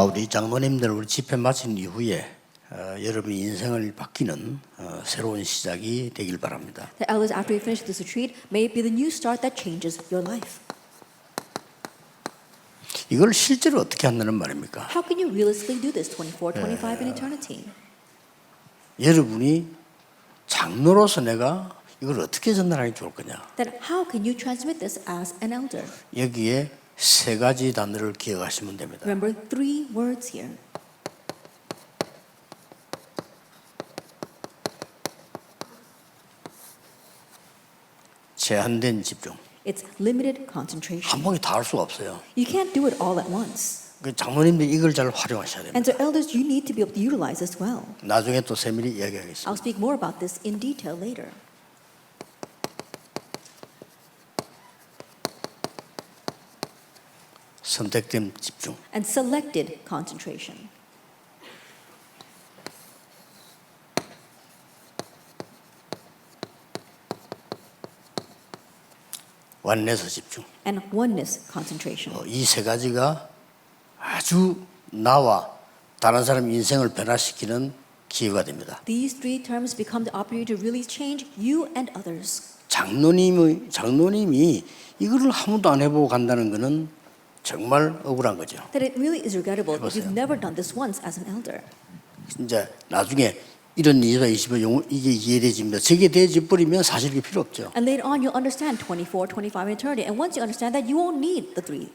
우리 장로님들 우리 집회 마친 이후에 여러분의 인생을 바뀌는 새로운 시작이 되길 바랍니다. The elders, after you finish this retreat, may it be the new start that changes your life. 이걸 실제로 어떻게 한다는 말입니까? How can you realistically do this 24, 25 in eternity? 여러분이 장로로서 내가 이걸 어떻게 전달하기 좋을 거냐? Then how can you transmit this as an elder? 여기에 세 가지 단어를 기억하시면 됩니다. Remember 3 words here. 제한된 집중. It's limited concentration. 한 번에 다 할 수가 없어요. You can't do it all at once. 그 장로님들이 이걸 잘 활용하셔야 됩니다. And so elders, you need to be able to utilize this well. 나중에 또 세밀히 이야기하겠습니다. I'll speak more about this in detail later. 선택된 집중. And selected concentration. 완내서 집중. And oneness concentration. 이 세 가지가 아주 나와 다른 사람 인생을 변화시키는 기회가 됩니다. These 3 terms become the opportunity to really change you and others. 장로님이 이거를 한 번도 안 해보고 간다는 것은 정말 억울한 거죠. That it really is regrettable if 해보세요. you've never done this once as an elder. 이제 나중에 이런 20에 이게 이해되집니다. 저게 되어져 버리면 사실 이게 필요 없죠. And later on, you'll understand 24, 25 in eternity. And once you understand that, you won't need the 3.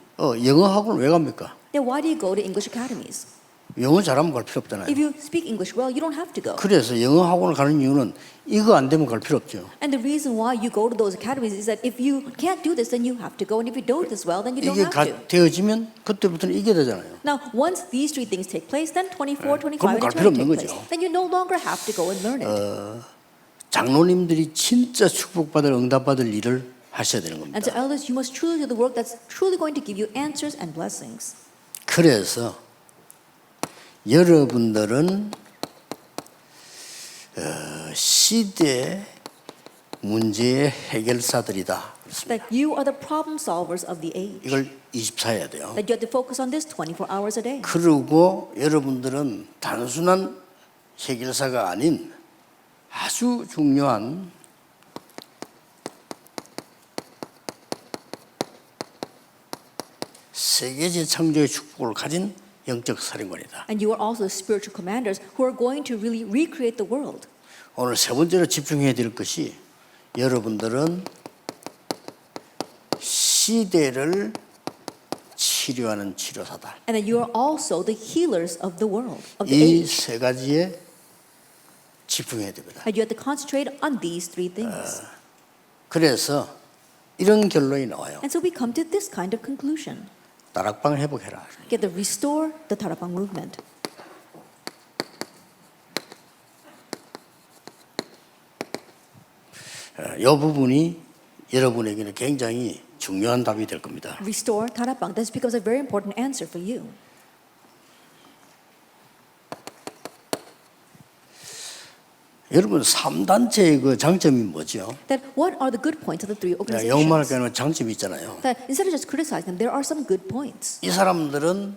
영어 학원을 왜 갑니까? Then why do you go to English academies? 영어 잘하면 갈 필요 없잖아요. If you speak English well, you don't have to go. 그래서 영어 학원을 가는 이유는 이거 안 되면 갈 필요 없죠. And the reason why you go to those academies is that if you can't do this, then you have to go. And if you don't this well, then you don't 이게 have to. 되어지면 그때부터는 이게 되잖아요. Now, once these 3 things take place, then 24, 25 그럼 in 갈 필요 eternity 없는 take place. 거죠. Then you no longer have to go and learn it. 장로님들이 진짜 축복받을 응답받을 일을 하셔야 되는 겁니다. And so elders, you must truly do the work that's truly going to give you answers and blessings. 그래서 여러분들은 시대 문제의 해결사들이다. That you are the problem solvers of the age. 이걸 24 해야 돼요. That you have to focus on this 24 hours a day. 그리고 여러분들은 단순한 해결사가 아닌 아주 중요한 세계제 창조의 축복을 가진 영적 사령관이다. And you are also the spiritual commanders who are going to really recreate the world. 오늘 세 번째로 집중해야 될 것이 여러분들은 시대를 치료하는 치료사다. And that you are also the healers of the world, of the 이 age. 세 가지에 집중해야 됩니다. And you have to concentrate on these 3 things. 그래서 이런 결론이 나와요. And so we come to this kind of conclusion. 다락방 회복해라. Get the restore the Tarapang movement. 이 부분이 여러분에게는 굉장히 중요한 답이 될 겁니다. Restore Tarapang. This becomes a very important answer for you. 여러분 3단체의 그 장점이 뭐죠? That what are the good points of the 3 영만할 organizations? 때는 장점이 있잖아요. That instead of just criticizing them, there are some good points. 이 사람들은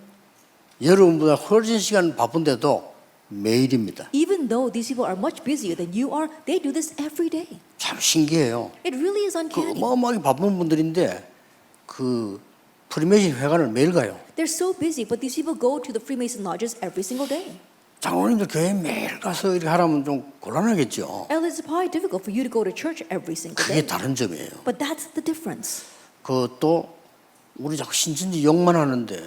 여러분보다 훨씬 시간 바쁜데도 매일입니다. Even though these people are much busier than you are, they do this every day. 참 신기해요. It really is 그 uncanny. 어마어마하게 바쁜 분들인데 그 프리메이션 회관을 매일 가요. They're so busy, but these people go to the Freemason lodges every single day. 장로님들 교회 매일 가서 이렇게 하라면 좀 곤란하겠죠. And it's probably difficult for you to go to church every single 그게 day. 다른 점이에요. But that's the difference. 그것도 우리 자꾸 신천지 욕만 하는데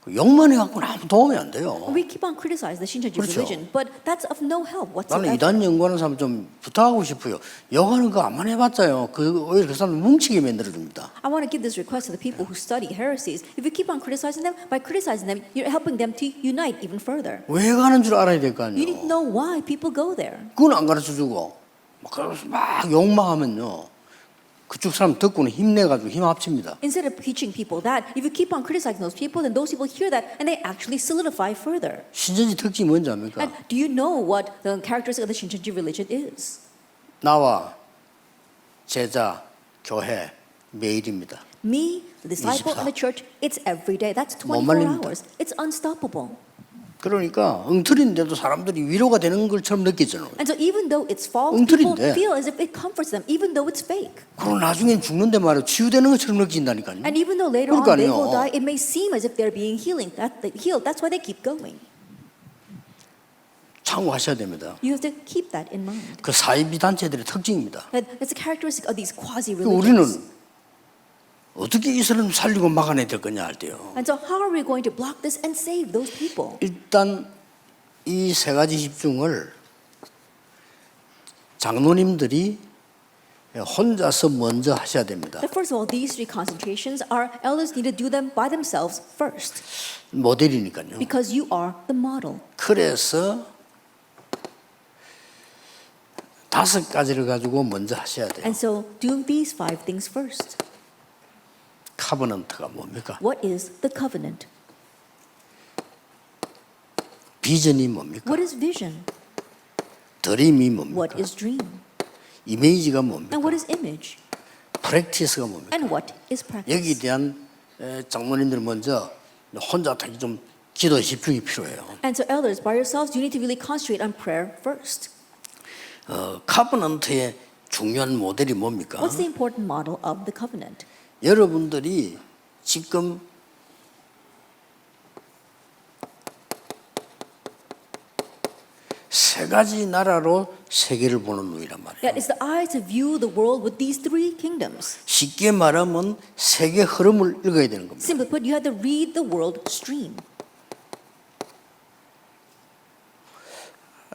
그 욕만 해갖고는 아무 도움이 안 돼요. We keep on criticizing the Shincheonji 그렇죠. religion, but that's of no help 나는 whatsoever. 이단 연구하는 사람 좀 부탁하고 싶어요. 욕하는 거 안만 해봤자요. 오히려 그 사람 뭉치게 만들어줍니다. I want to give this request to the people who study heresies. If you keep on criticizing them, by criticizing them, you're helping them to unite even further. 왜 가는 줄 알아야 될 거 You need 아니에요. to know why people go there. 그건 안 가르쳐주고 막 욕만 하면요. 그쪽 사람 듣고는 힘내가지고 힘 합칩니다. Instead of teaching people that, if you keep on criticizing those people, then those people hear that and they actually solidify further. 신천지 특징이 뭔지 압니까? And do you know what the characteristic of the Shincheonji religion is? 나와 제자, 교회 매일입니다. Me, the disciple, and the church, it's every day. That's 못 24 말립니다. hours. It's unstoppable. 그러니까 엉터리인데도 사람들이 위로가 되는 것처럼 느끼잖아요. And so even though it's false, people 엉터리인데. feel as if it comforts them, even though it's fake. 그러고 나중엔 죽는데 말이야 치유되는 것처럼 느낀다니까요. And even though later on they will 그러니까요. die, it may seem as if they're being healed. That's why they keep going. 참고하셔야 됩니다. You have to keep that in mind. 그 사이비 단체들의 특징입니다. That's a characteristic of these 우리는 quasi-religions. 어떻게 이 사람 살리고 막아내야 될 거냐 할 때요. And so how are we going to block this and save those people? 일단 이 세 가지 집중을 장로님들이 혼자서 먼저 하셔야 됩니다. But first of all, these three concentrations, our elders need to do them by themselves first, 모델이니까요. because you are the model. 그래서 5가지를 가지고 먼저 하셔야 돼요. And so do these 5 things first. 카버넌트가 뭡니까? What is the covenant? 비전이 뭡니까? What is vision? 드림이 뭡니까? What is dream? 이미지가 뭡니까? And what is image? 프랙티스가 뭡니까? And what is 여기에 practice? 대한 장로님들 먼저 혼자 되게 좀 기도에 집중이 필요해요. And so elders, by yourselves, you need to really concentrate on prayer first. 카버넌트의 중요한 모델이 뭡니까? What's the important model of the covenant? 여러분들이 지금 세 가지 나라로 세계를 보는 눈이란 말이에요. That is the eye to view the world with these 3 kingdoms. 쉽게 말하면 세계 흐름을 읽어야 되는 겁니다. Simply put, you have to read the world stream.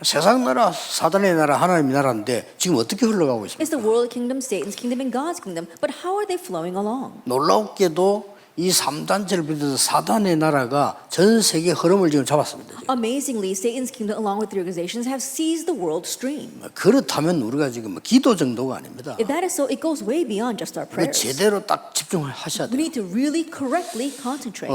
세상 나라, 사단의 나라, 하나님의 나라인데 지금 어떻게 흘러가고 It's 있습니까? the world kingdom, Satan's kingdom, and God's kingdom. But how are they flowing along? 놀랍게도 이 3단체를 비롯해서 사단의 나라가 전 세계 흐름을 지금 잡았습니다. 지금. Amazingly, Satan's kingdom, along with the organizations, have seized the world stream. 그렇다면 우리가 지금 기도 정도가 아닙니다. If that is so, it goes way beyond just our 그 prayers. 제대로 딱 집중하셔야 We 돼요. need to really correctly concentrate.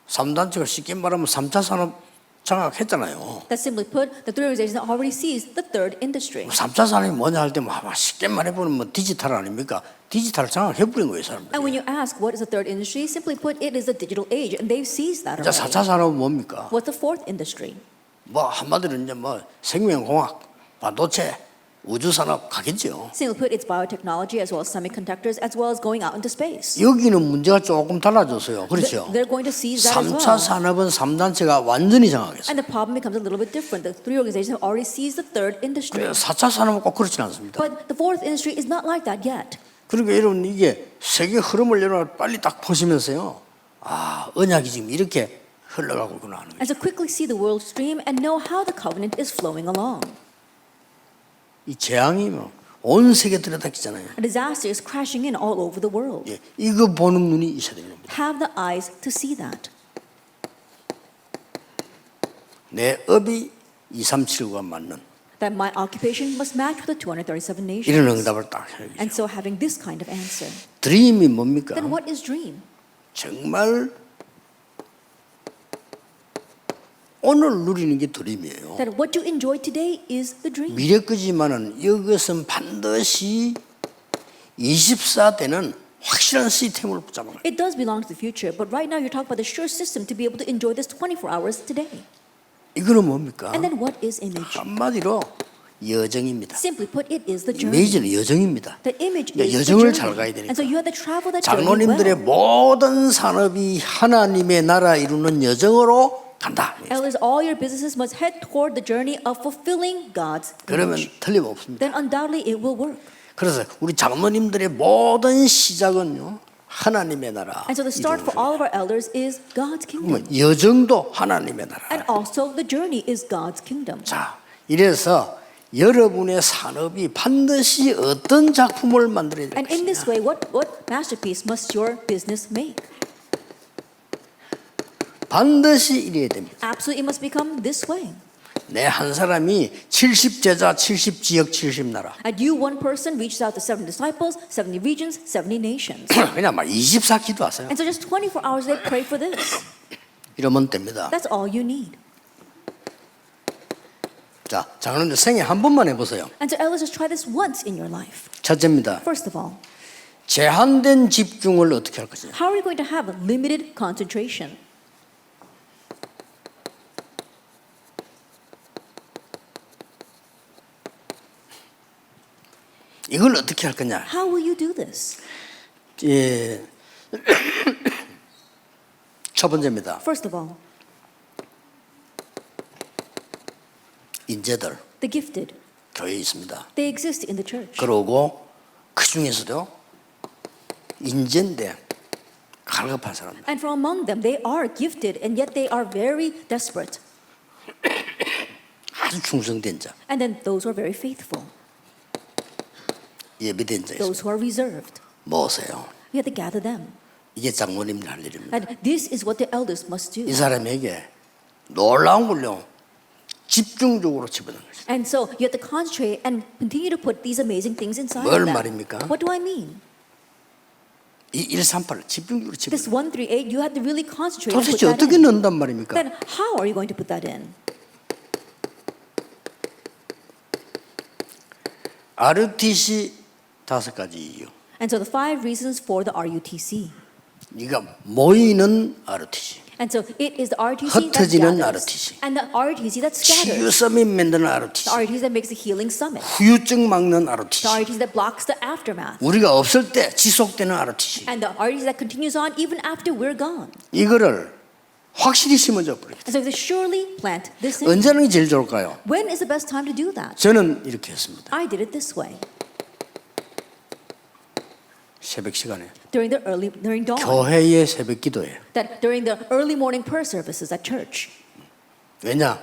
3단체가 쉽게 말하면 3차 산업 장악했잖아요. That simply put, the 3 organizations already seized the 3rd industry. 3차 산업이 뭐냐 할 때 쉽게 말해보면 뭐 디지털 아닙니까? 디지털 장악해버린 거예요, 사람들이. And when you ask what is the 3rd industry, simply put, it is the digital age, and they've seized that 이제 already. 4차 산업은 뭡니까? What's the 4th industry? 뭐 한마디로 이제 뭐 생명공학, 반도체, 우주산업 가겠죠. Simply put, it's biotechnology as well as semiconductors, as well as going out into space. 여기는 문제가 조금 달라졌어요. 그렇죠? They're going to seize that as 3차 well. 산업은 3단체가 완전히 장악했어요. And the problem becomes a little bit different. The 3 organizations have already seized the 3rd industry. 4차 산업은 꼭 그렇진 않습니다. But the 4th industry is not like that yet. 그러니까 여러분 이게 세계 흐름을 여러분 빨리 딱 보시면서요. 언약이 지금 이렇게 흘러가고 있구나 하는 거예요. And so quickly see the world stream and know how the covenant is flowing along. 이 재앙이 온 세계 들여다키잖아요. A disaster is crashing in all over the world. 예, 이거 보는 눈이 있어야 되는 겁니다. Have the eyes to see that. 내 업이 237과 맞는 That my occupation must match with the 237 이런 nations. 응답을 딱 해야죠. And so having this kind of answer. 드림이 뭡니까? Then what is dream? 정말 오늘 누리는 게 드림이에요. That what you enjoy today is the dream. 미래까지만은 이것은 반드시 24대는 확실한 시스템을 붙잡아야 돼요. It does belong to the future, but right now you're talking about the sure system to be able to enjoy this 24 hours today. 이거는 뭡니까? And then what is image? 한마디로 여정입니다. Simply put, it is the journey. 이미지는 여정입니다. The image 그러니까 is the 여정을 journey. 잘 가야 되니까. And so you have to travel that journey 장로님들의 well. 모든 산업이 하나님의 나라 이루는 여정으로 간다. Elders, all your businesses must head toward the journey of fulfilling God's 그러면 image. 틀림없습니다. Then undoubtedly it will work. 그래서 우리 장로님들의 모든 시작은요 하나님의 나라. And so the start for all of our elders is God's kingdom. 그러면 여정도 하나님의 나라. And also the journey is God's kingdom. 자, 이래서 여러분의 산업이 반드시 어떤 작품을 만들어야 될 And in this 것이냐. way, what masterpiece must your business make? 반드시 이래야 됩니다. Absolutely, it must become this way. 내 한 사람이 70제자, 70지역, 70나라. And you, one person, reaches out to 70 disciples, 70 regions, 70 nations. 그냥 막 24 기도하세요. And so just 24 hours they pray for this. 이러면 됩니다. That's all you need. 자, 장로님들 생애 한 번만 해보세요. And so elders, just try this once in your life. 첫째입니다. First of all, 제한된 집중을 어떻게 할 것이냐? How are we going to have limited concentration? 이걸 어떻게 할 거냐? How will you do this? 예, 첫 번째입니다. First of all, 인재들 the gifted. 교회에 있습니다. They exist in the church. 그러고 그 중에서도 인재인데 갈급한 사람들. And from among them, they are gifted, and yet they are very desperate. 아주 충성된 자, And then those who are very faithful, 예비된 자 있습니다. those who are reserved. 모으세요. We have to gather them. 이게 장로님들 할 일입니다. And this is what the elders must do. 이 사람에게 놀라운 걸요 집중적으로 집어넣는 것이죠. And so you have to concentrate and continue to put these amazing things inside 뭘 of them. 말입니까? What do I mean? 이 138을 집중적으로 집어넣는. This 138, you have to really concentrate and put 도대체 that 어떻게 in. 넣는단 말입니까? Then how are you going to put that in? RUTC 5가지 이유. And so the 5 reasons for the RUTC. 네가 모이는 RUTC, And so it is the RUTC that 흩어지는 gathers, RUTC. and the RUTC that scatters, 치유 서밋 만드는 the RUTC, RUTC that makes the healing summit, 후유증 막는 the RUTC, RUTC that blocks the aftermath, 우리가 없을 때 지속되는 RUTC. and the RUTC that continues on even after we're gone. 이거를 확실히 심어줘 버리겠다. And so we have to surely plant this in. 언제 하는 게 제일 좋을까요? When is the best time to do that? 저는 이렇게 했습니다. I did it this way. 새벽 시간에 During dawn. 교회의 새벽 기도에. That during the early morning prayer services at church. 왜냐?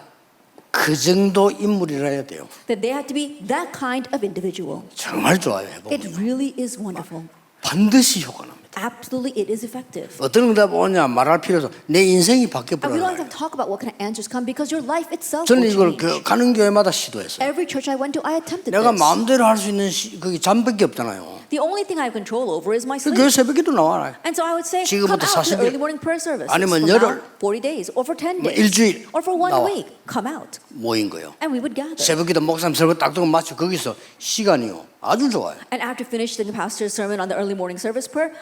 그 정도 인물이라 해야 돼요. That they have to be that kind of individual. 정말 좋아요. It 해보면 really is wonderful. 반드시 효과 납니다. Absolutely, it is effective. 어떤 응답 오냐 말할 필요 없어. 내 인생이 바뀌어 And we don't 버려요. have to talk about what kind of answers come because your life itself 저는 will 이걸 change. 가는 교회마다 시도했어요. Every church I went to, I attempted 내가 this. 마음대로 할 수 있는 그게 잠밖에 없잖아요. The only thing I have control over is my 그 sleep. 교회 새벽 기도 나와라. And so I would say, 지금부터 come out to 40일, the early morning prayer service. 아니면 For 열흘, now, 40 days, or for 10 뭐 days, 일주일 or for 1 나와. week, come out. 모인 거예요. And we would gather. 새벽 기도 목사님 설교 딱 듣고 마치고 거기서 시간이요 아주 좋아요. And after finishing the pastor's sermon on the early morning service prayer,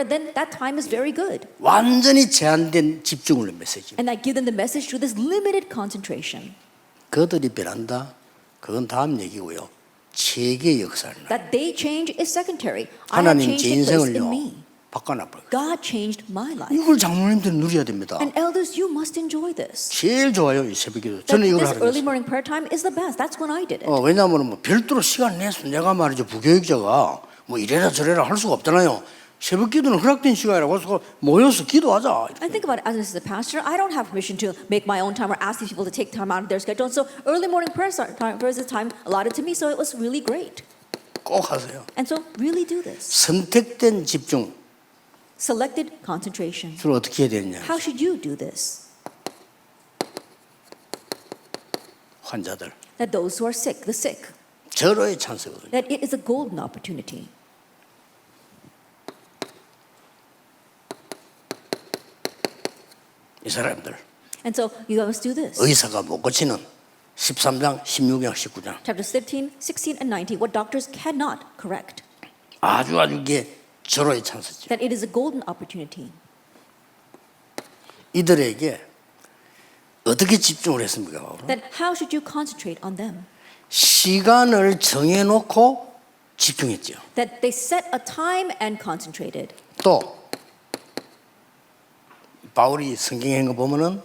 then that time is very good. 완전히 제한된 집중을 메시지. And I give them the message through this limited concentration. 그들이 변한다. 그건 다음 얘기고요. 세계의 역사를 That they change is secondary. I have 하나님 changed 제 the place in 인생을요 me. 바꿔놔버려요. God changed my life. 이걸 장로님들이 누려야 됩니다. And elders, you must enjoy this. 제일 좋아요 이 새벽 기도. That 저는 이걸 this 하는 early 거예요. morning prayer time is the best. That's when I did it. 왜냐하면 뭐 별도로 시간 내서 내가 말이죠 부교육자가 뭐 이래라 저래라 할 수가 없잖아요. 새벽 기도는 허락된 시간이라고 해서 모여서 기도하자. I think about it as a pastor. I don't have permission to make my own time or ask these people to take time out of their schedule. So early morning prayer time is the time allotted to me. So it was really great. 꼭 하세요. And so really do this. 선택된 집중 Selected concentration. 주로 어떻게 해야 되느냐. How should you do this? 환자들 That those who are sick, the sick, 절호의 찬스거든요. that it is a golden opportunity. 이 사람들 And so you must do this. 의사가 못 고치는 13장, 16장, 19장 Chapters 15, 16, and 19, what doctors cannot correct. 아주 이게 절호의 찬스죠. That it is a golden opportunity. 이들에게 어떻게 집중을 했습니까? 바울은? Then how should you concentrate on them? 시간을 정해놓고 집중했죠. That they set a time and concentrated. 또 바울이 성경에 거 보면은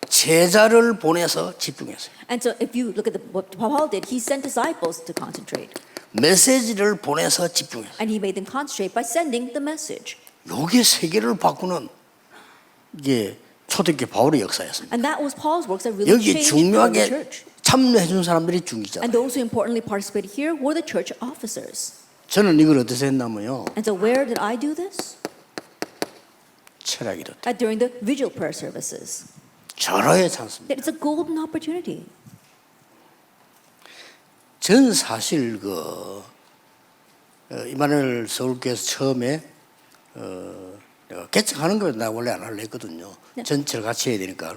제자를 보내서 집중했어요. And so if you look at what Paul did, he sent disciples to concentrate. 메시지를 보내서 집중했어요. And he made them concentrate by sending the message. 요게 세계를 바꾸는 이게 초대교회 바울의 역사였습니다. And that was Paul's works that really 여기 changed the 중요하게 church. 참여해 준 사람들이 중직자다. And those who importantly participated here were the church officers. 저는 이걸 어디서 했냐면요. And so where did I do this? 철학이다. During the vigil prayer services. 절호의 찬스입니다. That it's a golden opportunity. 전 사실 이만을 서울교회에서 처음에 내가 개척하는 걸 나 원래 안 하려 했거든요. 전체를 같이 해야 되니까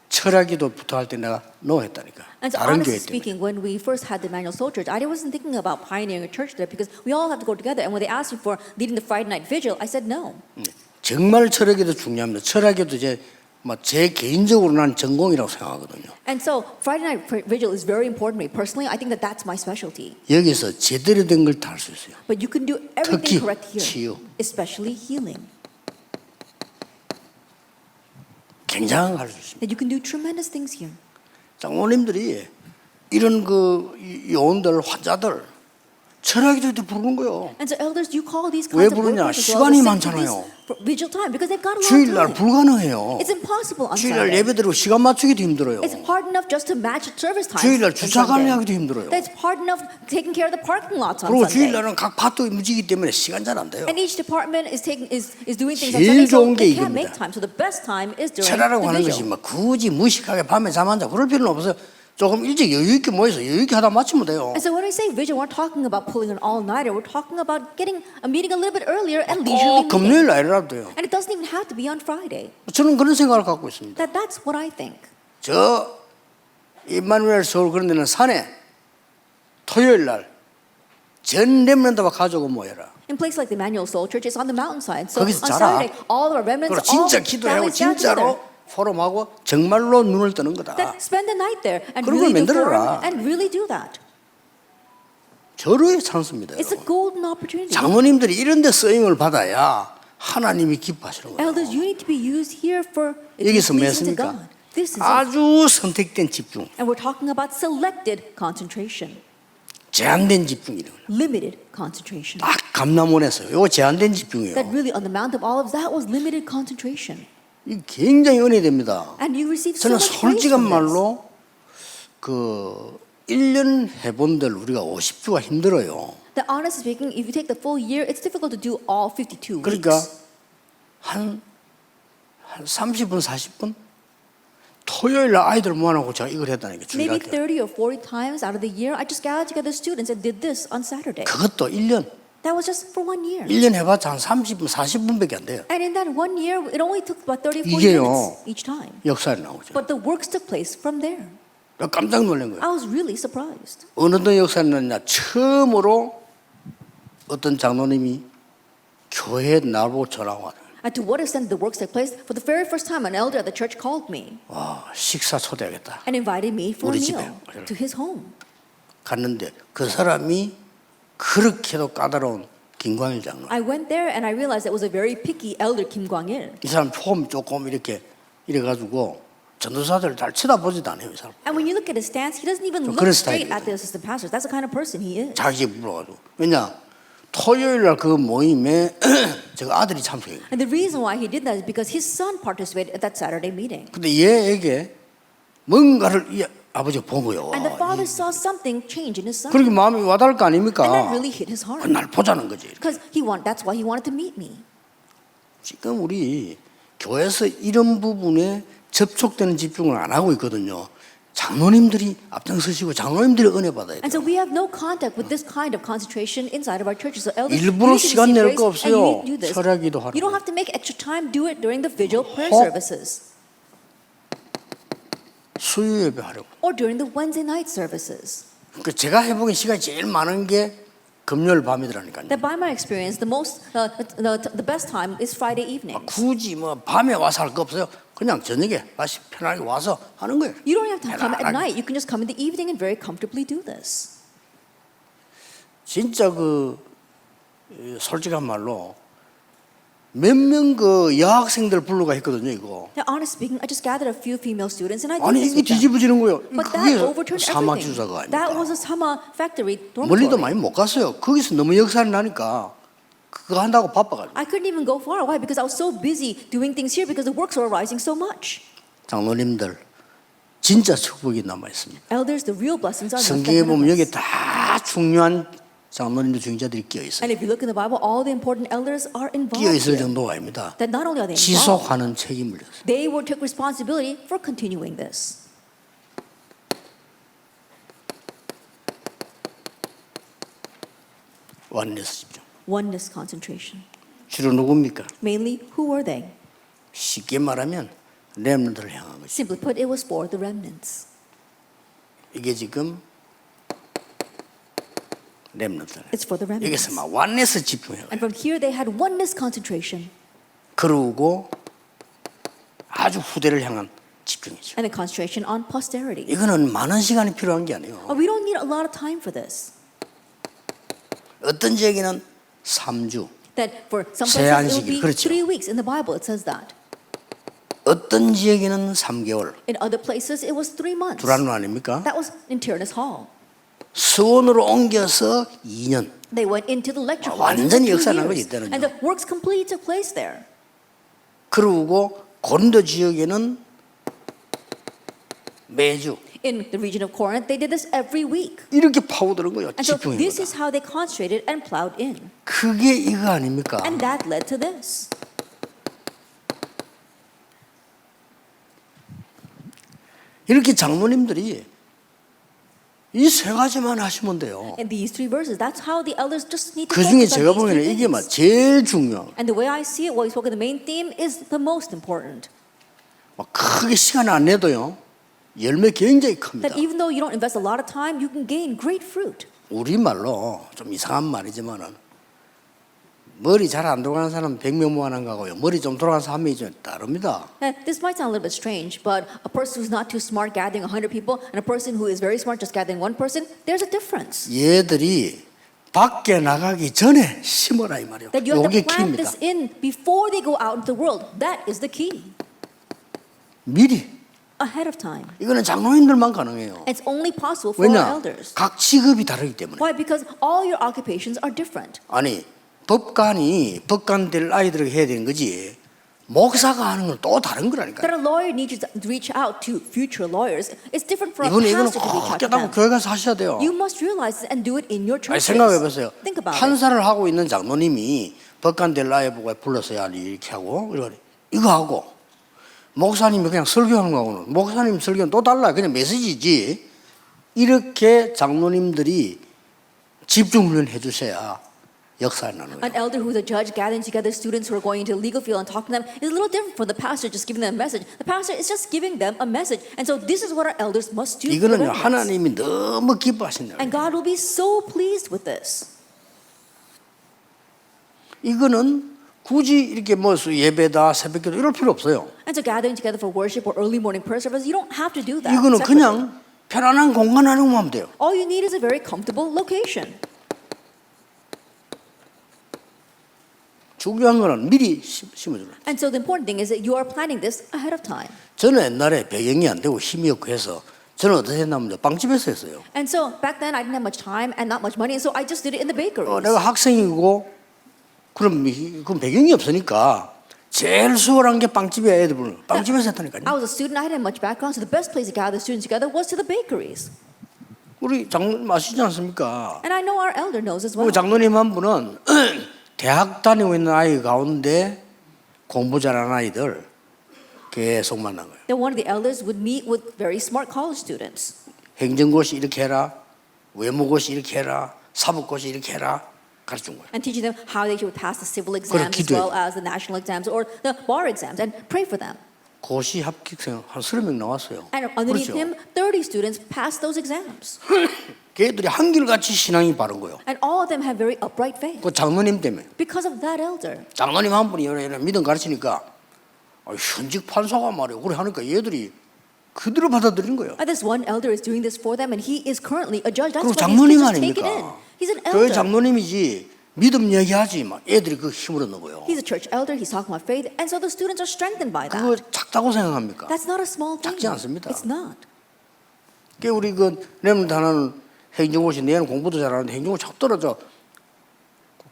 철학기도 부탁할 때 내가 노 했다니까. And so 다른 honestly 교회 때문에. speaking, when we first had the Emmanuel Soul Church, I wasn't thinking about pioneering a church there because we all have to go together. And when they asked me for leading the Friday night vigil, I said no. 정말 철학기도 중요합니다. 철학기도 제 개인적으로 난 전공이라고 생각하거든요. And so Friday night vigil is very important to me. Personally, I think that that's my specialty. 여기서 제대로 된 걸 다 할 수 있어요. But you can do 특히 everything correct here, 치유. especially healing. 굉장한 걸 할 수 있습니다. That you can do tremendous things here. 장로님들이 이런 그 요원들, 환자들 철학기도 때 부르는 거예요. And so elders, you call these 왜 kinds of 부르냐? workers as 시간이 well to 많잖아요. this vigil time because they've got a lot of 주일날 time. 불가능해요. It's impossible on 주일날 Sunday. 예배드리고 시간 맞추기도 힘들어요. It's hard enough just to match service times. 주일날 on 주차 Sunday. 관리하기도 힘들어요. That's hard enough taking care of the parking lots on 그리고 Sunday. 주일날은 각 파트 움직이기 때문에 시간 잘 안 돼요. And each department is doing things on 제일 Sunday, so 좋은 게 they can't 이겁니다. make time. So the best time is during 철학이라고 the 하는 것이 vigil. 막 굳이 무식하게 밤에 잠 안 자 그럴 필요는 없어요. 조금 일찍 여유 있게 모여서 여유 있게 하다 마치면 돼요. And so when we say vigil, we're talking about pulling an all-nighter. We're talking about getting a meeting a little bit earlier and leisurely 꼭 meeting. 금요일 날이라도 돼요. And it doesn't even have to be on Friday. 저는 그런 생각을 갖고 있습니다. That's what I think. 저 임마누엘 서울 그런 데는 산에 토요일 날 전 렘넌트와 가족을 모여라. In places like the Emmanuel Soul Church, it's on the mountainside. So on 거기서 자라. Saturday, all of our remnants, 그리고 all 진짜 기도하고 families gather together. 진짜로 포럼하고 정말로 눈을 뜨는 거다. Then spend the night there and 그런 걸 really do 만들어라. forum and really do that. 절호의 찬스입니다. It's a 여러분. golden opportunity. 장로님들이 이런 데 쓰임을 받아야 하나님이 기뻐하시는 거예요. Elders, you need to be used here for 여기서 pleasing to 맺습니까? God. This is it. 아주 선택된 집중, And we're talking about selected concentration, 제한된 집중이래요. limited concentration. 딱 감남원에서 이거 제한된 집중이에요. That really on the Mount of Olives, that was limited concentration. 이 굉장히 은혜됩니다. And you received so 저는 much praise 솔직한 from this. 말로 그 1년 해본들 우리가 50주가 힘들어요. That honestly speaking, if you take the full year, it's difficult to do all 52 그러니까 weeks. 한 30분, 40분 토요일 날 아이들 모아놓고 제가 이걸 했다는 게 Maybe 주일날 때. 30 or 40 times out of the year, I just gathered together students and did this on Saturday. 그것도 1년. That was just for 1 year. 1년 해봤자 한 30분, 40분밖에 안 돼요. And in that 1 year, it only took about 30 or 40 이게요. minutes each time. 역사에 나오죠. But the works took place from there. 깜짝 놀란 거예요. I was really surprised. 어느덧 역사에 나냐 처음으로 어떤 장로님이 교회에 나보고 전화가 와요. And to what extent the works took place, for the very first time, an elder at the church called me 와, 식사 초대하겠다. and invited me for a 우리 집에. meal to his home. 갔는데 그 사람이 그렇게도 까다로운 김광일 장로. I went there and I realized it was a very picky elder, Kim Kwang-il. 이 사람 폼 조금 이렇게 이래가지고 전도사들 잘 쳐다보지도 않아요. 이 사람. And when you look at his stance, he doesn't even look 그런 straight 스타일이에요. at the assistant pastors. That's the kind of person he is. 자기 물어가지고. 왜냐? 토요일 날 그 모임에 제가 아들이 참석해요. And the reason why he did that is because his son participated at that Saturday meeting. 근데 얘에게 뭔가를 이 아버지가 본 거예요. And the father saw something change in his son. 그렇게 마음이 와닿을 거 아닙니까? And that really hit his heart. 날 보자는 거지. Because that's why he wanted to meet me. 지금 우리 교회에서 이런 부분에 접촉되는 집중을 안 하고 있거든요. 장로님들이 앞장서시고 장로님들이 은혜 받아야 And 돼요. so we have no contact with this kind of concentration inside of our churches. So elders, 일부러 you need to 시간 낼 receive 거 grace and you 없어요. need to do this. 철야기도 하라고. You don't have to make extra time. Do it during the vigil prayer 혹 services 수요 예배 하려고. or during the Wednesday night services. 그 제가 해보기엔 시간이 제일 많은 게 금요일 밤이더라니까요. That by my experience, the best time is Friday evenings. 굳이 뭐 밤에 와서 할 거 없어요. 그냥 저녁에 다시 편하게 와서 하는 거예요. You don't have to come at 편안하게. night. You can just come in the evening and very comfortably do this. 진짜 솔직한 말로 몇 명 그 여학생들 불러가 했거든요 이거. Now, honestly speaking, I just gathered a few female students and I did 아니 this 이게 with them. 뒤집어지는 거예요. But 그게 that overturned 사마 everything. 주사가 That was 아닙니까? a Sama factory 멀리도 dormitory. 많이 못 갔어요. 거기서 너무 역사를 나니까 그거 한다고 바빠가지고. I couldn't even go far. Why? Because I was so busy doing things here because the works were arising so much. 장로님들 진짜 축복이 남아 있습니다. Elders, the real blessings are left 성경에 ahead of 보면 여기 us. 다 중요한 장로님들 중직자들이 끼어 있어요. And if you look in the Bible, all the important elders are involved 끼어 있을 here. 정도가 아닙니다. That not only are they involved, 지속하는 책임을 졌어요. they will take responsibility for continuing this. 원리스 집중. Oneness concentration. 주로 누굽니까? Mainly, who were they? 쉽게 말하면 렘넌트를 향한 것이. Simply put, it was for the remnants. 이게 지금 렘넌트. It's for the remnants. 여기서 막 원네스 집중해요. And from here they had oneness concentration 그러고 아주 후대를 향한 집중이죠. and a concentration on posterity. 이거는 많은 시간이 필요한 게 아니에요. We don't need a lot of time for this. 어떤 지역에는 3주, That for some 새 places it will 안식일, be 그렇죠. 3 weeks. In the Bible it says that. 어떤 지역에는 3개월. In other places it was 3 months. 두란노 아닙니까? That was in Tyrannus Hall. 수원으로 옮겨서 2년. They went into the lecture hall 완전히 for 2 역사난 거지, years. 이때는요. And the works completely took place there. 그리고 고린도 지역에는 매주 In the region of Corinth, they did this every week. 이렇게 파고드는 거예요. And so 집중인 this 거다. is how they concentrated and plowed in. 그게 이거 아닙니까? And that led to this. 이렇게 장로님들이 이 세 가지만 하시면 돼요. In these 3 verses, that's how the elders just need to 그 중에 focus on 제가 these 보기에는 3 이게 막 things. 제일 중요한. And the way I see it, what we spoke of, the main theme is the most important. 막 크게 시간 안 내도요. 열매 굉장히 큽니다. That even though you don't invest a lot of time, you can gain great fruit. 우리 말로 좀 이상한 말이지만은 머리 잘 안 돌아가는 사람 100명 모아난 거고요. 머리 좀 돌아가는 사람이 좀 다릅니다. And this might sound a little bit strange, but a person who's not too smart gathering 100 people and a person who is very smart just gathering 1 person, there's a difference. 얘들이 밖에 나가기 전에 심어라 이 말이에요. That you have 이게 to plant 키입니다. this in before they go out into the world. That is the key. 미리. Ahead of time. 이거는 장로님들만 가능해요. It's only possible for our 왜냐? elders. 각 직업이 다르기 때문에. Why? Because all your occupations are different. 아니 법관이 법관 될 아이들에게 해야 되는 거지. 목사가 하는 건 또 다른 거라니까요. That a lawyer needs to reach out to future lawyers. It's different from a 이거는 pastor to reach 꼭 out to 깨닫고 them. 교회 가서 하셔야 돼요. You must realize this and do it in your 아니, churches. 생각해 보세요. Think about it. 판사를 하고 있는 장로님이 법관 될 아이 보고 불렀어야 이렇게 하고 이거 하고 목사님이 그냥 설교하는 거하고는 목사님 설교는 또 달라요. 그냥 메시지지. 이렇게 장로님들이 집중 훈련 해주셔야 역사에 나는 An 거예요. elder who's a judge gathering together students who are going into the legal field and talking to them is a little different from the pastor just giving them a message. The pastor is just giving them a message. And so this is what our elders must do. for the 이거는요 remnants. 하나님이 너무 기뻐하신다. And God will be so pleased with this. 이거는 굳이 이렇게 뭐 예배다 새벽기도 이럴 필요 없어요. And so gathering together for worship or early morning prayer service, you don't have to do that. 이거는 separately. 그냥 편안한 공간 하나만 하면 돼요. All you need is a very comfortable location. 중요한 거는 미리 심어주는. And so the important thing is that you are planning this ahead of time. 저는 옛날에 배경이 안 되고 힘이 없고 해서 저는 어떻게 했냐면 빵집에서 했어요. And so back then I didn't have much time and not much money, and so I just did it in the bakeries. 내가 학생이고 그럼 배경이 없으니까 제일 수월한 게 빵집에 애들 빵집에서 했다니까요. I was a student, I didn't have much background, so the best place to gather students together was to the bakeries. 우리 장로님 아시지 않습니까? And I know our elder knows as 우리 well. 장로님 한 분은 대학 다니고 있는 아이 가운데 공부 잘하는 아이들 계속 만난 거예요. Then one of the elders would meet with very smart college students. 행정고시 이렇게 해라, 외무고시 이렇게 해라, 사법고시 이렇게 해라 가르친 거예요. And teaching them how they should pass the civil exams as 기도해요. well as the national exams or the bar exams and pray for them. 고시 합격생 한 30명 나왔어요. And underneath 그렇죠? him, 30 students passed those exams. 걔들이 한결같이 신앙이 바른 거예요. And all of them have very upright faith 그 장로님 때문에. because of that elder. 장로님 한 분이 이런 믿음 가르치니까 현직 판사가 말이에요. 그래 하니까 얘들이 그대로 받아들인 거예요. And this one elder is doing this for them and he is currently a judge. That's 그리고 why 장로님 he's just taken in. 아닙니까? He's an 교회 elder. 장로님이지 믿음 얘기하지 막 애들이 그 힘을 얻는 거예요. He's a church elder. He's talking about faith. And so the students are strengthened by 그거 that. 작다고 생각합니까? That's not a small thing. 작지 않습니다. It's not. 그 우리 그 렘넌트 하나는 행정고시 내는 공부도 잘하는데 행정고 자꾸 떨어져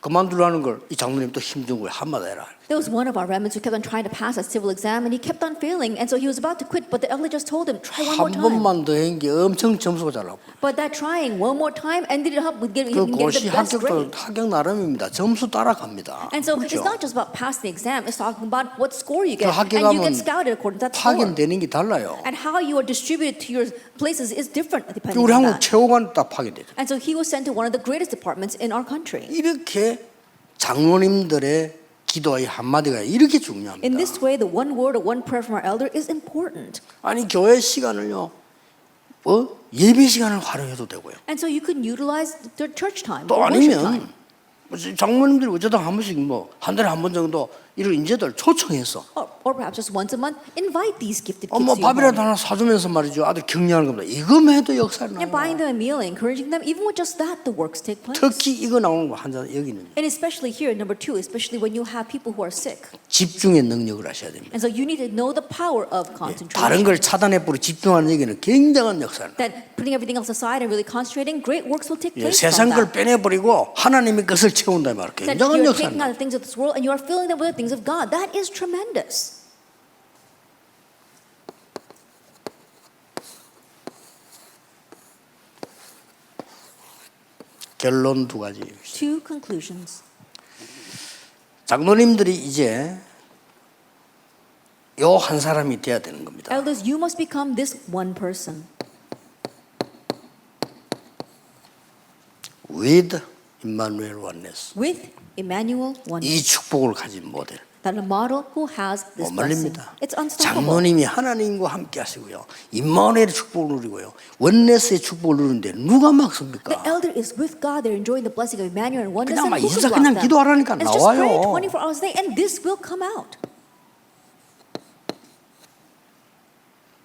그만두라는 걸 이 장로님 또 힘준 거예요. 한마디 해라. There was one of our remnants who kept on trying to pass a civil exam and he kept on failing. And so he was about to quit, but the elder just told him, try one more 한 time. 번만 더 한 게 엄청 점수가 잘 나고. But that trying one more time ended up with getting 그 him 고시 the best 합격도 grade. 합격 나름입니다. 점수 따라갑니다. And so it's 그렇죠? not just about passing the exam, it's talking about what score you 그 get. And you 합격하면 get scouted according to that score. 파견되는 게 달라요. And how you are distributed to your places is different depending 우리 on 한국 that. 최고관 딱 파견되죠. And so he was sent to one of the greatest departments in our country. 이렇게 장로님들의 기도의 한마디가 이렇게 중요합니다. In this way, the one word or one prayer from our elder is important. 아니 교회 시간을요, 예배 시간을 활용해도 되고요. And so you can utilize the church time, 또 or worship 아니면 time. 장모님들이 어쩌다 한 번씩 한 달에 한 번 정도 이런 인재들 초청해서 Or perhaps just once a month, invite these gifted kids 뭐 to your 밥이라도 home. 하나 사주면서 말이죠. 아들 격려하는 겁니다. 이거만 해도 역사를 And buying 나요. them a meal, encouraging them, even with just that, the works take place. 특히 이거 나오는 거 한자 여기는 And especially here, number two, especially when you have people who are sick. 집중의 능력을 하셔야 됩니다. And so you need to know the power of 다른 concentration. 걸 차단해 버리고 집중하는 얘기는 굉장한 역사를. That putting everything else aside and really concentrating, great works will take 예, place 세상 from 걸 that. 빼내 버리고 하나님의 것을 채운다 말. That 굉장한 you're 역사를. taking out the things of this world and you are filling them with the things of God. That is tremendous. 결론 두 가지. Two conclusions. 장로님들이 이제 요 한 사람이 돼야 되는 겁니다. Elders, you must become this one person. With Emmanuel oneness. With Emmanuel oneness. 이 축복을 가진 모델. That a model who has this 못 blessing. 말립니다. It's unstoppable. 장로님이 하나님과 함께 하시고요. 임마누엘의 축복을 누리고요. 원네스의 축복을 누리는데 누가 막습니까? The elder is with God. They're enjoying the blessing of Emmanuel and oneness. 그냥 And 막 who can 24 block 그냥 them? 기도하라니까 It's just pray 나와요. 24 hours a day and this will come out.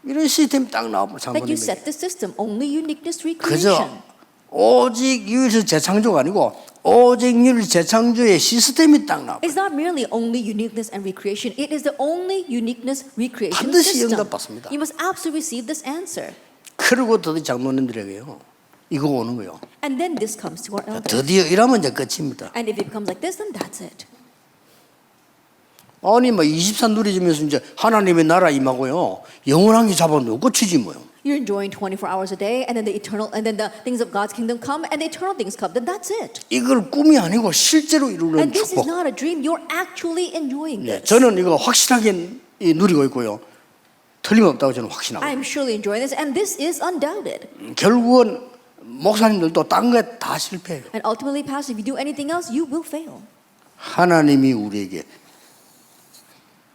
이런 시스템이 딱 나오면 Like you 장로님에게 set the system. Only uniqueness 그저 recreation. 오직 유일의 재창조가 아니고 오직 유일 재창조의 시스템이 딱 나와. It's not merely only uniqueness and recreation. It is the only uniqueness recreation 반드시 system. 응답받습니다. You must absolutely receive this answer. 그리고 드디어 장로님들에게요. 이거 오는 거요. And then this comes to our elders. 드디어 이러면 이제 끝입니다. And if it becomes like this, then that's it. 아니 뭐 24 누리지면서 이제 하나님의 나라 임하고요. 영원한 게 잡아놓고 끝이지 뭐요. You're enjoying 24 hours a day, and then the things of God's kingdom come, and the eternal things come. Then that's it. 이걸 꿈이 아니고 실제로 이루는 And this is 축복. not a dream. You're actually enjoying 네, this. 저는 이거 확실하게 누리고 있고요. 틀림없다고 저는 확신하고. I am surely enjoying this, and this is undoubted. 결국은 목사님들도 딴 거에 다 실패해요. And ultimately, Pastor, if you do anything else, you will fail. 하나님이 우리에게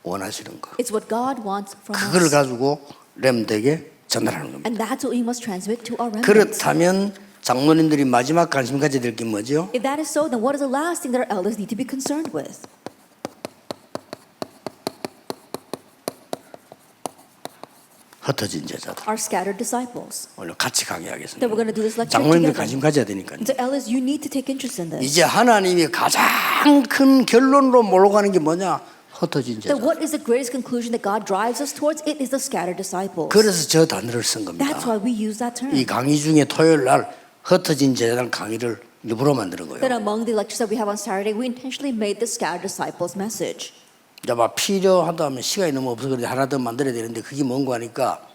원하시는 거. It's what God wants from 그걸 us. 가지고 렘드에게 전달하는 겁니다. And that's what we must transmit to our remnants. 그렇다면 장로님들이 마지막 관심 가져야 될 게 뭐죠? If that is so, then what is the last thing that our elders need to be concerned with? 흩어진 제자들. Our scattered disciples. 오늘 같이 That 강의하겠습니다. we're going to do this lecture 장로님들 together. 관심 가져야 되니까요. And so elders, you need to take interest in this. 이제 하나님이 가장 큰 결론으로 몰아가는 게 뭐냐? 흩어진 That 제자. what is the greatest conclusion that God drives us towards? It is the scattered disciples. 그래서 저 단어를 쓴 겁니다. That's why we use that term. 이 강의 중에 토요일 날 흩어진 제자들 강의를 일부러 만드는 That 거예요. among the lectures that we have on Saturday, we intentionally made the scattered disciples message. 이제 막 필요하다면 시간이 너무 없어서 그런데 하나 더 만들어야 되는데 그게 뭔가 하니까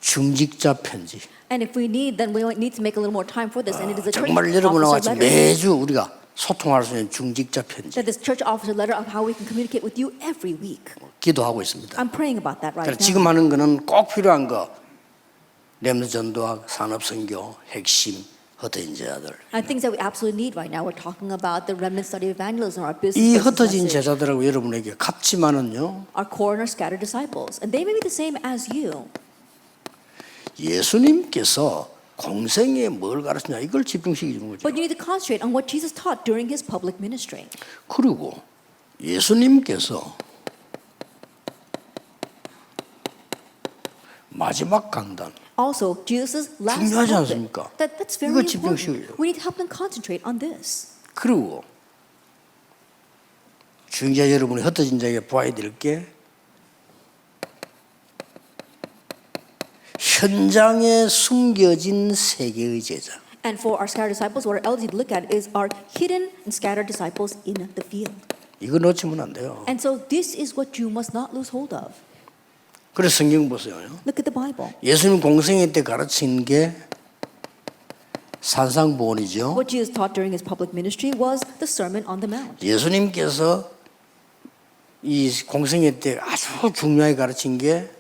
중직자 편지. And if we need, then we need to make a little more time for this. And it is a church 정말 여러분과 officer 같이 letter. 매주 우리가 소통할 수 있는 중직자 편지. That this church officer letter of how we can communicate with you every week. 기도하고 있습니다. I'm praying about that right 그래서 now. 지금 하는 거는 꼭 필요한 거. 렘드 전도학, 산업선교, 핵심, 흩어진 제자들. And things that we absolutely need right now. We're talking about the remnant study of evangelism, our business 이 business 흩어진 message, 제자들하고 여러분에게 같지만은요. our core and our scattered disciples. And they may be the same as you. 예수님께서 공생에 뭘 가르치냐 이걸 집중시켜 주는 거죠. But you need to concentrate on what Jesus taught during his public ministry. 그리고 예수님께서 마지막 강단 Also, Jesus' last 중요하지 pulpit. 않습니까? That's very 이거 집중시켜요. important. We need to help them concentrate on this. 그리고 중자 여러분이 흩어진 자에게 보아야 될 게 현장에 숨겨진 세계의 제자. And for our scattered disciples, what our elders need to look at is our hidden and scattered disciples in the field. 이거 놓치면 안 돼요. And so this is what you must not lose hold of. 그래서 성경 보세요. Look at the Bible. 예수님 공생애 때 가르친 게 산상보훈이죠. What Jesus taught during his public ministry was the Sermon on the Mount. 예수님께서 이 공생애 때 아주 중요하게 가르친 게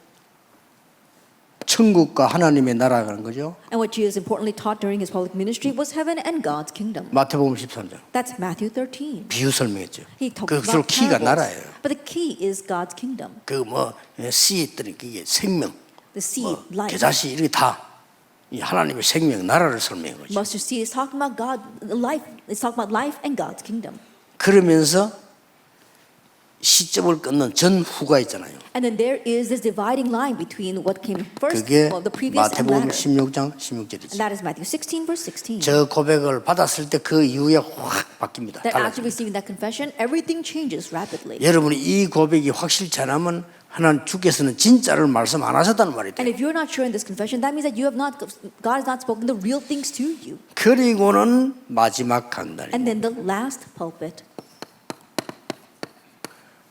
천국과 하나님의 나라라는 거죠. And what Jesus importantly taught during his public ministry was heaven and God's kingdom. 마태복음 13장. That's Matthew 13. 비유 설명했죠. He talked 그 주로 about 키가 parables. 나라예요. But the key is God's kingdom. 그 뭐 씨했더니 그게 생명, The seed, life. 겨자씨 이렇게 다 이 하나님의 생명 나라를 설명한 거죠. Mustard seed is talking about God, life. It's talking about life and God's kingdom. 그러면서 시점을 끊는 전후가 있잖아요. And then there is this dividing line between what came first, 그게 well, the previous and 마태복음 latter. 16장 16절이죠. And that is Matthew 16, verse 16. 저 고백을 받았을 때 그 이후에 확 바뀝니다. That after 달라집니다. receiving that confession, everything changes rapidly. 여러분이 이 고백이 확실치 않으면 하나님 주께서는 진짜를 말씀 안 하셨다는 말이 And 돼요. if you're not sure in this confession, that means that you have not, God has not spoken the real things to you. 그리고는 마지막 강단. And then the last pulpit,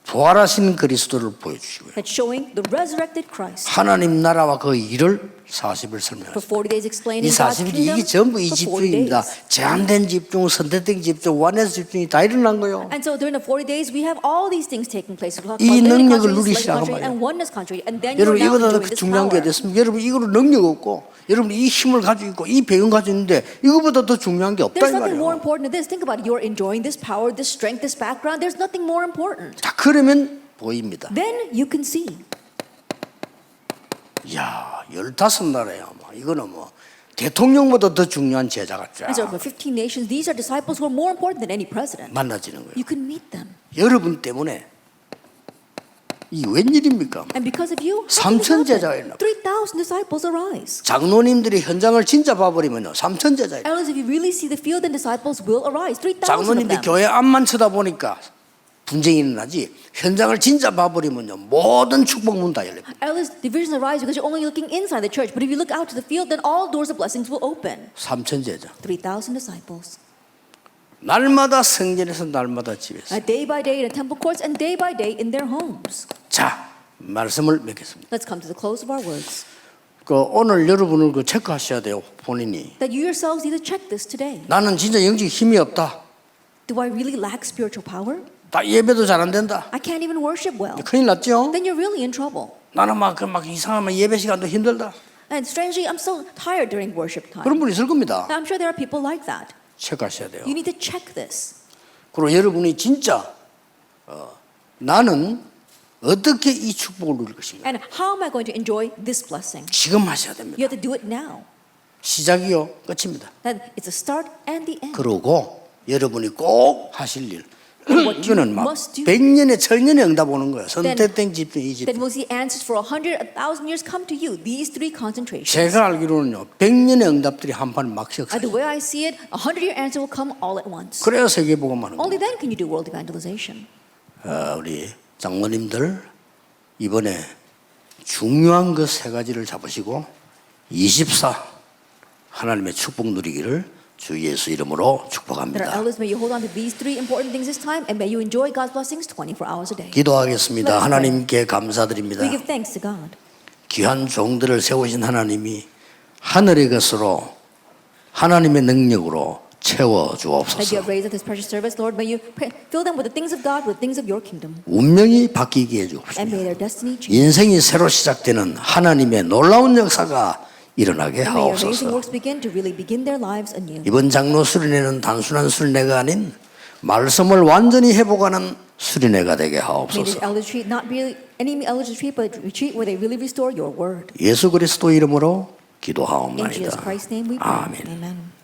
부활하신 그리스도를 보여주시고요. that's showing the resurrected Christ. 하나님 나라와 그 일을 40일 For 설명하십니다. 40 days explaining 이 God's 40일이 kingdom 이게 전부 이 for 40 집중입니다. days. 제한된 집중, 선택된 집중, 완해서 집중이 다 일어난 거예요. And so during the 40 days, we have all these things taking place. We talk 이 about limited 능력을 countries, 누리기 select 시작한 country, 거예요. and oneness country. And then you're 여러분 now 이거보다 enjoying this 중요한 게 power. 됐습니다. 여러분 이거로 능력 없고 여러분 이 힘을 가지고 있고 이 배경 가지고 있는데 이거보다 더 중요한 게 없다 There's 이 nothing more 말이에요. important than this. Think about it. You're enjoying this power, this strength, this background. There's nothing more important. 자 그러면 보입니다. Then you can see. 이야 15나라야 뭐 이거는 뭐 대통령보다 더 중요한 제자가 쫙 And so for 15 nations, these are disciples who are more important than any president. 만나지는 거예요. You can meet them. 여러분 때문에 이 웬일입니까? And because of you, 3,000 제자가 있나? 3,000 disciples arise. 장로님들이 현장을 진짜 봐버리면요 3,000 제자예요. Elders, if you really see the field, then disciples will arise. 3,000 of 장로님들이 them. 교회 앞만 쳐다보니까 분쟁이 일어나지 현장을 진짜 봐버리면요 모든 축복문 다 열립니다. Elders, divisions arise because you're only looking inside the church. But if you look out to the field, then all doors of blessings will open. 3,000 제자 3,000 disciples. 날마다 성전에서 날마다 집에서. Day by day in the temple courts and day by day in their homes. 자 말씀을 맺겠습니다. Let's come to the close of our words. 그 오늘 여러분을 그 체크하셔야 돼요 본인이. That you yourselves need to check this today. 나는 진짜 영적 힘이 없다. Do I really lack spiritual power? 다 예배도 잘 안 된다. I can't even worship well. 큰일 났죠? Then you're really in trouble. 나는 막 이상하면 예배 시간도 힘들다. And strangely, I'm so tired during worship time. 그런 분 있을 겁니다. I'm sure there are people like that. 체크하셔야 돼요. You need to check this. 그리고 여러분이 진짜 나는 어떻게 이 축복을 누릴 것인가? And how am I going to enjoy this blessing? 지금 하셔야 됩니다. You have to do it now. 시작이요, 끝입니다. Then it's a start and the end. 그러고 여러분이 꼭 하실 일. What you 이거는 막 must do. 100년에 천년에 응답 오는 거예요. 선택된 집중, 이 Then 집중. we'll see answers for 100, 1,000 years come to you. These three concentrations. 제가 알기로는요, 100년의 응답들이 한 판 막 The 시작해요. way I see it, 100-year answer will come all at once. 그래야 세계복음화는 Only 거예요. then can you do world evangelization. 우리 장로님들 이번에 중요한 그 세 가지를 잡으시고 24 하나님의 축복 누리기를 주 예수 이름으로 That our 축복합니다. elders, may you hold on to these three important things this time, and may you enjoy God's blessings 24 hours a day. 기도하겠습니다. Let's pray. 하나님께 감사드립니다. We give thanks to God. 귀한 종들을 세우신 하나님이 하늘의 것으로 하나님의 능력으로 채워 That you 주옵소서. have raised up this precious service, Lord, may you fill them with the things of God, with things of your kingdom, 운명이 바뀌게 해 and may 주옵소서. their destiny change. 인생이 새로 시작되는 하나님의 놀라운 역사가 일어나게 And may your amazing 하옵소서. works begin to really begin their lives anew. 이번 장로 수련회는 단순한 수련회가 아닌 말씀을 완전히 회복하는 수련회가 되게 May this 하옵소서. elder retreat not be any elder retreat, but a retreat where they really restore your word. 예수 그리스도 이름으로 In Jesus 기도하옵나이다. Christ's name we pray. 아멘. Amen.